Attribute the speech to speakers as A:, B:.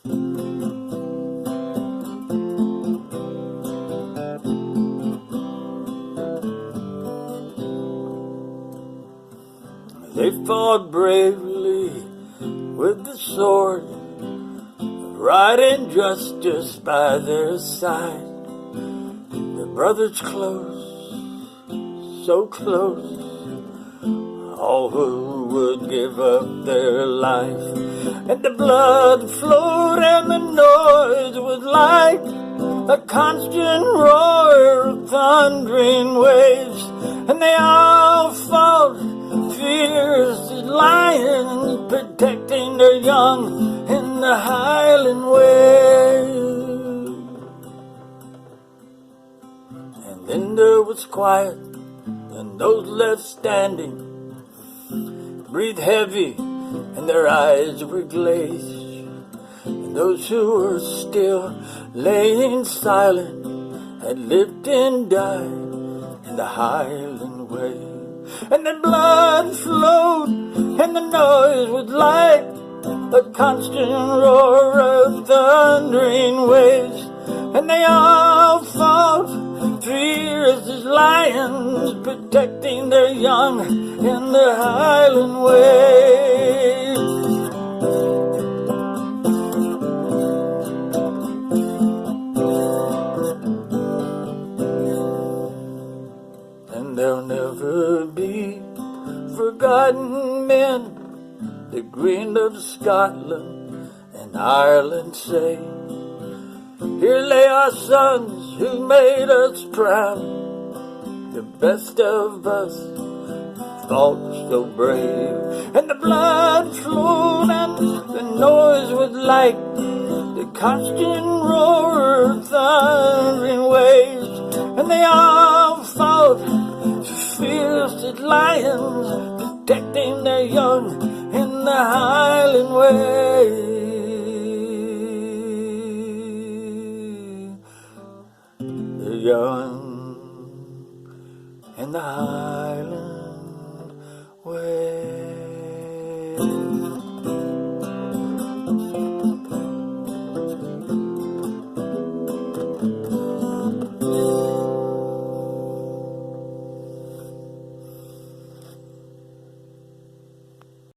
A: They fought bravely with the sword, right and justice by their side. The brothers close, so close, all who would give up their life. And the blood flowed and the noise was like a constant roar of thundering waves. And they all fought fierce as lions, protecting their young in the Highland way. And then there was quiet, and those left standing breathed heavy, and their eyes were glazed. And those who were still laying silent had lived and died in the Highland way. And the blood flowed, and the noise was like a constant roar of thundering waves. And they all fought fierce as lions, protecting their young in the Highland way. And there'll never be forgotten men, the Green of Scotland and Ireland say, here lay our sons who made us proud. The best of us fought so brave. And the blood flowed and the noise was like the constant roar of thundering waves. And they all fought fierce as lions, protecting their young in the Highland way. The young in the Highland way.